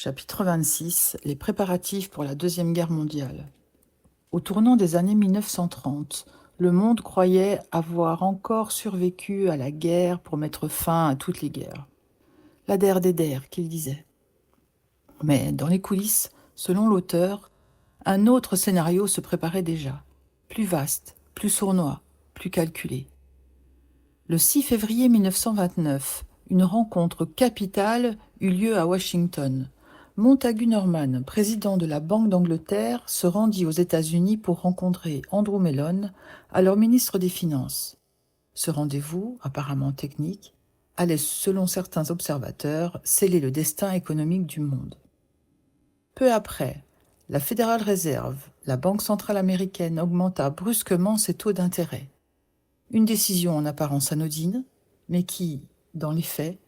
Chapitre 26 Les préparatifs pour la Deuxième Guerre mondiale. Au tournant des années 1930, le monde croyait avoir encore survécu à la guerre pour mettre fin à toutes les guerres. La der des der, qu'il disait. Mais dans les coulisses, selon l'auteur, un autre scénario se préparait déjà, plus vaste, plus sournois, plus calculé. Le 6 février 1929, une rencontre capitale eut lieu à Washington. Montagu Norman, président de la Banque d'Angleterre, se rendit aux États-Unis pour rencontrer Andrew Mellon, alors ministre des Finances. Ce rendez-vous, apparemment technique, allait, selon certains observateurs, sceller le destin économique du monde. Peu après, la Federal Reserve, la Banque centrale américaine, augmenta brusquement ses taux d'intérêt. Une décision en apparence anodine, mais qui, dans les faits,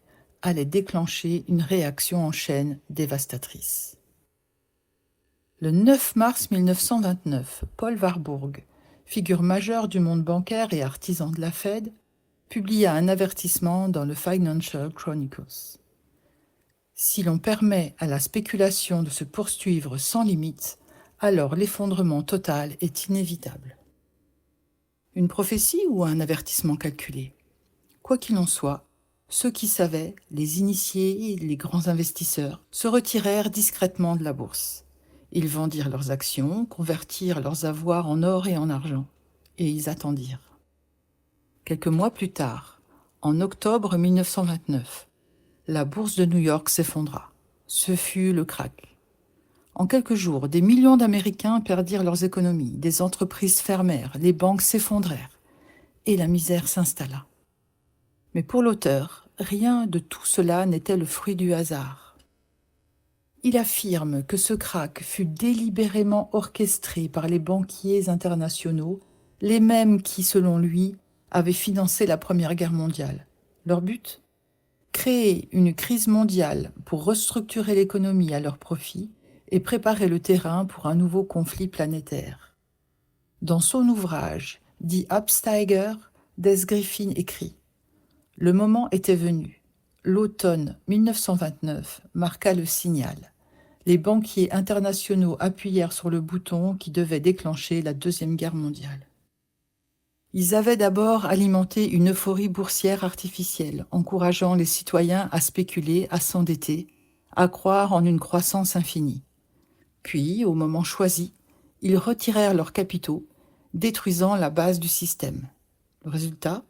allait déclencher une réaction en chaîne dévastatrice. Le 9 mars 1929, Paul Warburg, figure majeure du monde bancaire et artisan de la Fed, publia un avertissement dans le Financial Chronicles. Si l'on permet à la spéculation de se poursuivre sans limite, alors l'effondrement total est inévitable. Une prophétie ou un avertissement calculé? Quoi qu'il en soit, ceux qui savaient, les initiés et les grands investisseurs, se retirèrent discrètement de la bourse. Ils vendirent leurs actions, convertirent leurs avoirs en or et en argent, et ils attendirent. Quelques mois plus tard, en octobre 1929, la bourse de New York s'effondra. Ce fut le krach. En quelques jours, des millions d'Américains perdirent leurs économies, des entreprises fermèrent, les banques s'effondrèrent, et la misère s'installa. Mais pour l'auteur, rien de tout cela n'était le fruit du hasard. Il affirme que ce krach fut délibérément orchestré par les banquiers internationaux, les mêmes qui, selon lui, avaient financé la Première Guerre mondiale. Leur but ? Créer une crise mondiale pour restructurer l'économie à leur profit et préparer le terrain pour un nouveau conflit planétaire. Dans son ouvrage, dit Upsteiger, Des Griffin écrit: le moment était venu. L'automne 1929 marqua le signal. Les banquiers internationaux appuyèrent sur le bouton qui devait déclencher la Deuxième Guerre mondiale. Ils avaient d'abord alimenté une euphorie boursière artificielle, encourageant les citoyens à spéculer, à s'endetter, à croire en une croissance infinie. Puis, au moment choisi, ils retirèrent leurs capitaux, détruisant la base du système. Le résultat ?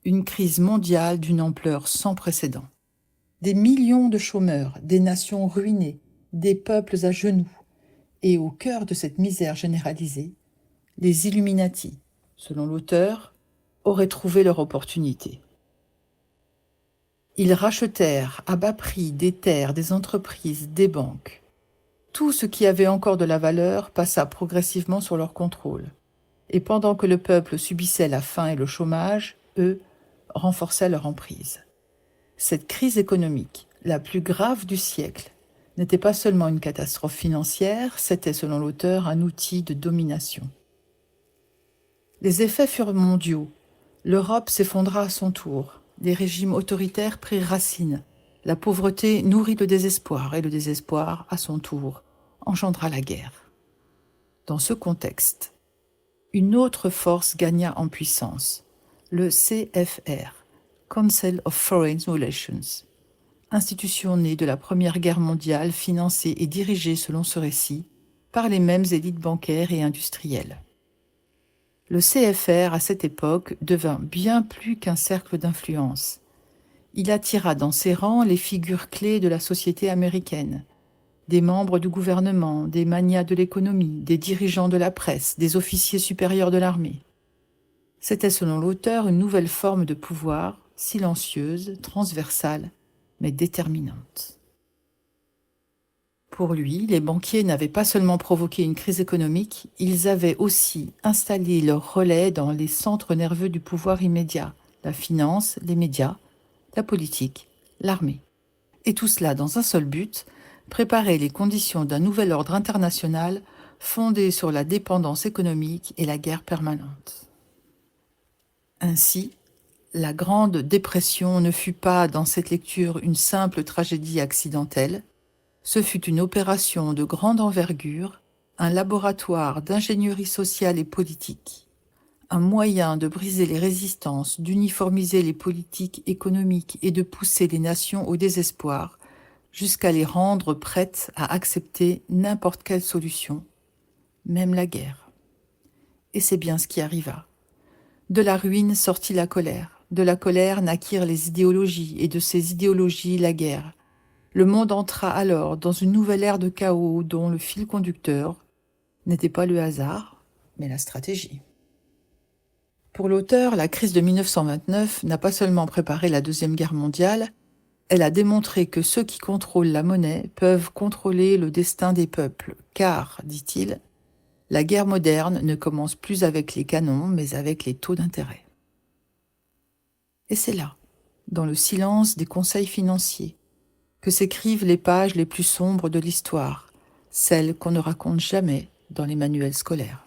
Une crise mondiale d'une ampleur sans précédent. Des millions de chômeurs, des nations ruinées, des peuples à genoux. Et au cœur de cette misère généralisée, les Illuminati, selon l'auteur, auraient trouvé leur opportunité. Ils rachetèrent à bas prix des terres, des entreprises, des banques. Tout ce qui avait encore de la valeur passa progressivement sur leur contrôle. Et pendant que le peuple subissait la faim et le chômage, eux renforçaient leur emprise. Cette crise économique, la plus grave du siècle, n'était pas seulement une catastrophe financière, c'était, selon l'auteur, un outil de domination. Les effets furent mondiaux. L'Europe s'effondra à son tour. Les régimes autoritaires prirent racine. La pauvreté nourrit le désespoir, et le désespoir, à son tour, engendra la guerre. Dans ce contexte, une autre force gagna en puissance, le CFR, Council of Foreign Relations, institution née de la Première Guerre mondiale, financée et dirigée, selon ce récit, par les mêmes élites bancaires et industrielles. Le CFR, à cette époque, devint bien plus qu'un cercle d'influence. Il attira dans ses rangs les figures clés de la société américaine, des membres du gouvernement, des magnats de l'économie, des dirigeants de la presse, des officiers supérieurs de l'armée. C'était, selon l'auteur, une nouvelle forme de pouvoir, silencieuse, transversale, mais déterminante. Pour lui, les banquiers n'avaient pas seulement provoqué une crise économique, ils avaient aussi installé leur relais dans les centres nerveux du pouvoir immédiat, la finance, les médias, la politique, l'armée. Et tout cela dans un seul but, préparer les conditions d'un nouvel ordre international fondé sur la dépendance économique et la guerre permanente. Ainsi, la Grande Dépression ne fut pas, dans cette lecture, une simple tragédie accidentelle, Ce fut une opération de grande envergure, un laboratoire d'ingénierie sociale et politique, un moyen de briser les résistances, d'uniformiser les politiques économiques et de pousser les nations au désespoir, jusqu'à les rendre prêtes à accepter n'importe quelle solution, même la guerre. Et c'est bien ce qui arriva. De la ruine sortit la colère, de la colère naquirent les idéologies, et de ces idéologies la guerre. Le monde entra alors dans une nouvelle ère de chaos dont le fil conducteur n'était pas le hasard, mais la stratégie. Pour l'auteur, la crise de 1929 n'a pas seulement préparé la Deuxième Guerre mondiale, elle a démontré que ceux qui contrôlent la monnaie peuvent contrôler le destin des peuples, car, dit-il, la guerre moderne ne commence plus avec les canons, mais avec les taux d'intérêt. Et c'est là, dans le silence des conseils financiers, que s'écrivent les pages les plus sombres de l'histoire, celles qu'on ne raconte jamais dans les manuels scolaires.